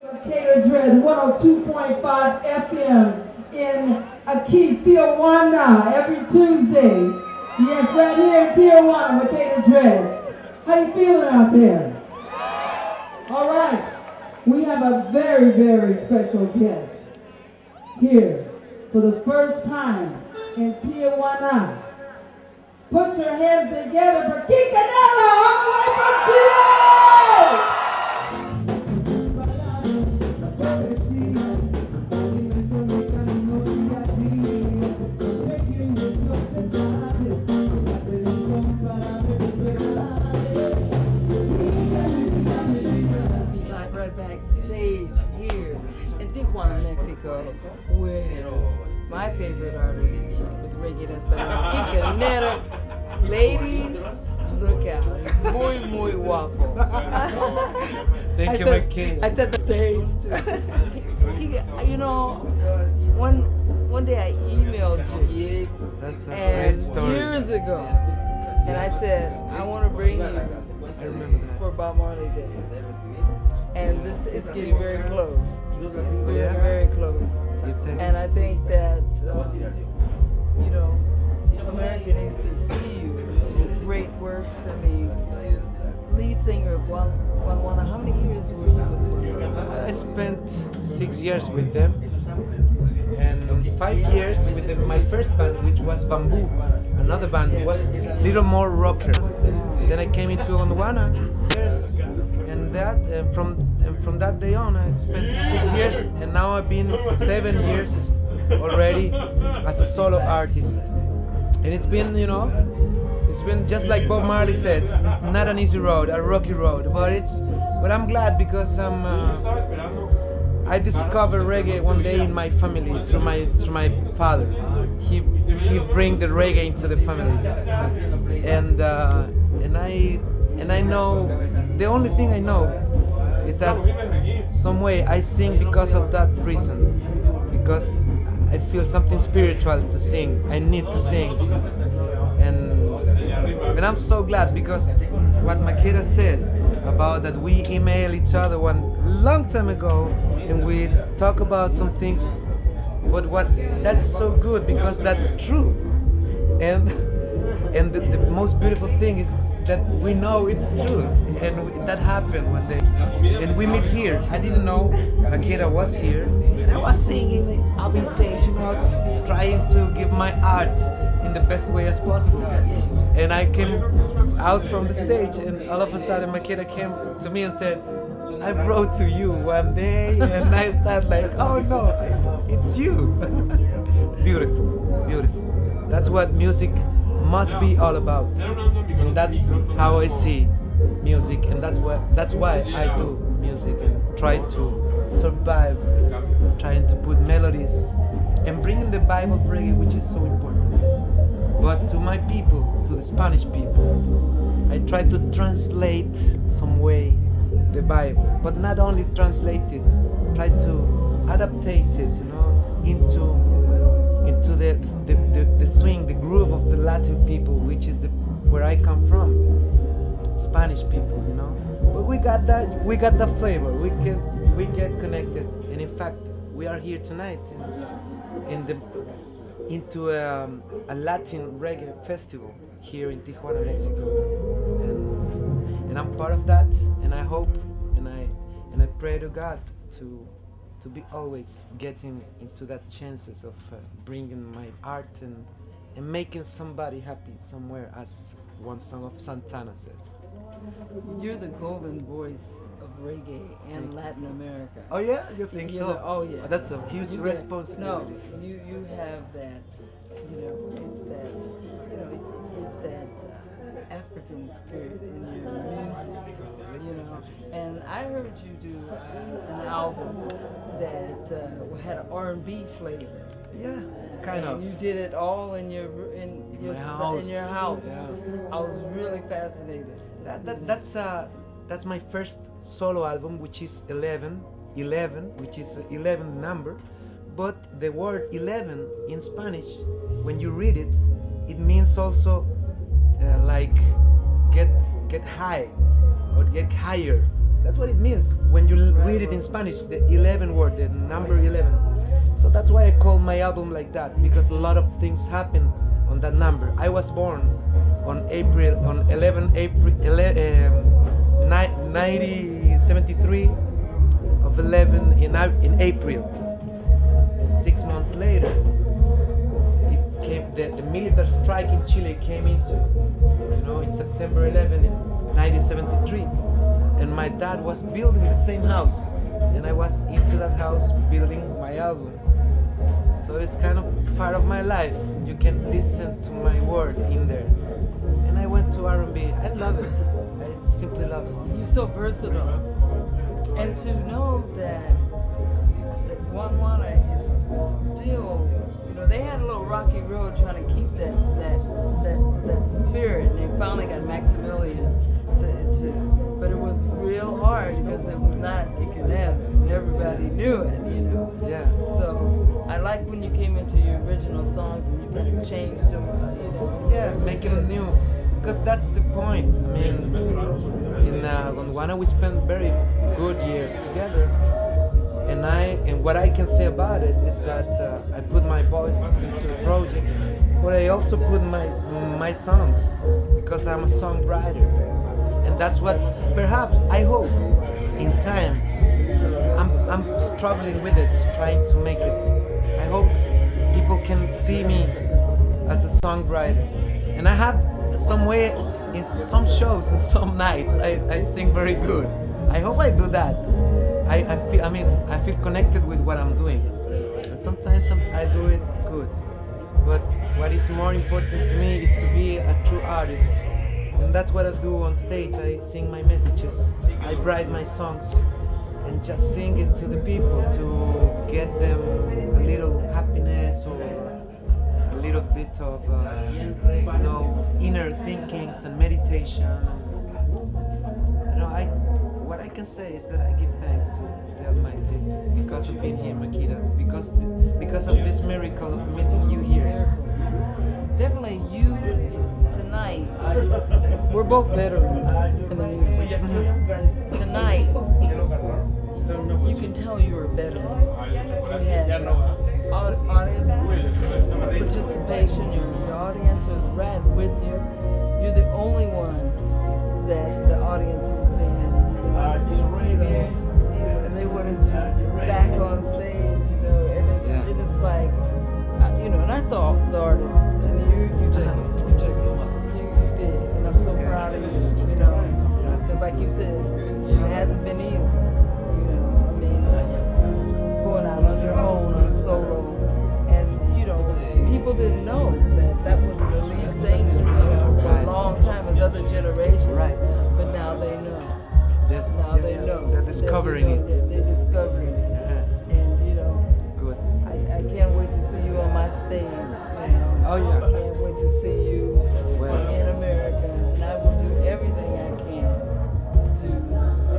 Makeda 102.5 FM in Tijuana every Tuesday. Yes, right here in Tijuana, Makeda. How you feeling out there? All right. We have a very, very special guest here for the first time in Tijuana. Put your hands together for Quique Neira all the way from Chile! Right backstage here in Tijuana, Mexico, with my favorite artist with reggae that's better, Quique Neira. Ladies, look out. Muy guapo. Thank you, Makeda. I said the stage too. Quique, you know, one day I emailed you. That's a and great story. Years ago. And I said, I want to bring you I remember that. for Bob Marley Day. And this is getting very close. It's very, Yeah. very close. Thanks. And I think that, you know, America needs to see you with great works. I mean, lead singer of Tijuana. How many years were you with them? I spent 6 years with them and 5 years with my first band, which was Bamboo. Another band was a little more rocker. Then I came into Tijuana, and from that day on, I spent 6 years, and now I've been 7 years already as a solo artist. And it's been, you know, it's been just like Bob Marley said, not an easy road, a rocky road. But I'm glad because I discovered reggae one day in my family through my father. He bring the reggae into the family, and I know the only thing I know is that some way I sing because of that reason, because I feel something spiritual to sing. I need to sing, and I'm so glad because what Makeda said about that we email each other one long time ago and we talk about some things, but that's so good because that's true, and the most beautiful thing is that we know it's true, and that happened one day, and we meet here. I didn't know Makeda was here, and I was singing up on stage, you know, trying to give my art in the best way as possible. And I came out from the stage, and all of a sudden Makeda came to me and said, I wrote to you one day, and I started like, oh no, it's you. Beautiful, beautiful. That's what music must be all about, and that's how I see music, and that's why I do music and try to survive, trying to put melodies and bringing the vibe of reggae, which is so important. But to my people, to the Spanish people, I try to translate some way the vibe, but not only translate it, try to adaptate it, you know, into the swing, the groove of the Latin people, which is where I come from, Spanish people, you know. But we got that flavor. We get connected, and in fact, we are here tonight into a Latin reggae festival here in Tijuana, Mexico, and I'm part of that, and I hope and I pray to God to be always getting into that chances of bringing my art and making somebody happy somewhere, as one song of Santana says. You're the golden voice of reggae and Latin America. Oh yeah, you think so? Oh yeah. That's a huge responsibility. No, you have that. You know, it's that African spirit in your music. You know, and I heard you do an album that had an R&B flavor. Yeah, kind of. You did it all in your house. Yeah. I was really fascinated. That's my first solo album, which is 11, which is 11 number. But the word 11 in Spanish, when you read it, it means also like get high or get higher. That's what it means when you read it in Spanish, the 11 word, the number 11. So that's why I call my album like that, because a lot of things happen on that number. I was born on 11 April 1973 of 11 in April. 6 months later, it came. The military strike in Chile came into, in September 11 in 1973, and my dad was building the same house, and I was into that house building my album. So it's kind of part of my life. You can listen to my word in there. And I went to R&B. I love it. I simply love it. You're so versatile. And to know that Tijuana is still, they had a little rocky road trying to keep that spirit. And they finally got Maximilian but it was real hard because it was not Quique Neira. Everybody knew it, Yeah. So I like when you came into your original songs and you kind of changed them, Yeah, making them new. Because that's the point. I mean, in Gondwana we spent very good years together. And what I can say about it is that I put my voice into the project, but I also put my songs because I'm a songwriter. And that's what perhaps I hope in time. I'm struggling with it, trying to make it. I hope people can see me as a songwriter. And I have some way in some shows and some nights I sing very good. I hope I do that. I feel connected with what I'm doing. And sometimes I do it good. But what is more important to me is to be a true artist. And that's what I do on stage. I sing my messages. I write my songs and just sing it to the people to get them a little happiness or a little bit of inner thinkings and meditation. What I can say is that I give thanks to the Almighty because of being here, Makeda, because of this miracle of meeting you here. Definitely you tonight. We're both veterans in the music. Tonight, you can tell you're a veteran. We had audience participation. Your audience was right with you. You're the only one that the audience was singing. And they wanted you back on stage, and it's like, and I saw the artists, and you took it, you did, and I'm so proud of you, because like you said, it hasn't been easy, going out on your own, on solo, and people didn't know that was the lead singer for a long time as other generations, but now they know. They know. They're discovering it. They're discovering it. And good. I can't wait to see you on my stage. Oh yeah. I can't wait to see you in America. And I will do everything I can to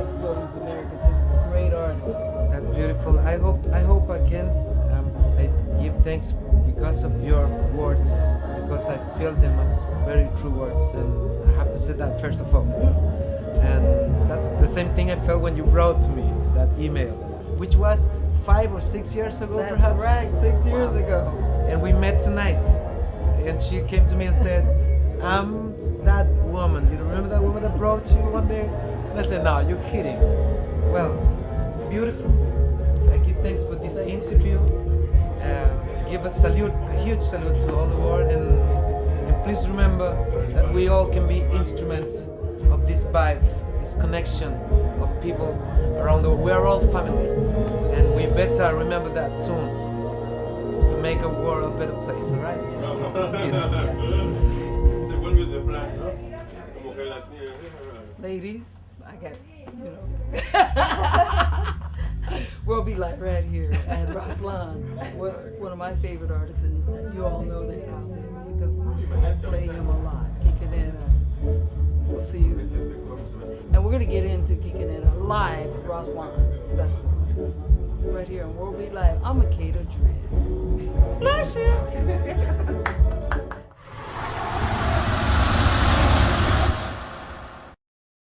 expose America to this great artist. That's beautiful. I hope I can. I give thanks because of your words, because I feel them as very true words, and I have to say that first of all. And that's the same thing I felt when you wrote to me that email, which was 5 or 6 years ago, That's perhaps. right, 6 years ago. And we met tonight, and she came to me and said, "I'm that woman. You remember that woman that brought you one day?" And I said, "No, you're kidding." Well, beautiful. I give thanks for this interview. Give a salute, a huge salute to all the world, and please remember that we all can be instruments of this vibe, this connection of people around the world. We are all family, and we better remember that soon to make a world a better place, all right? Yes. Ladies, I got, we'll be like right here at Rastlan, one of my favorite artists, and you all know that out there because I play him a lot. Quique Neira. We'll see you. And we're going to get into Quique Neira live at Rastlan Festival. Right here on World Beat Live. I'm Makeda Dread. Bless you.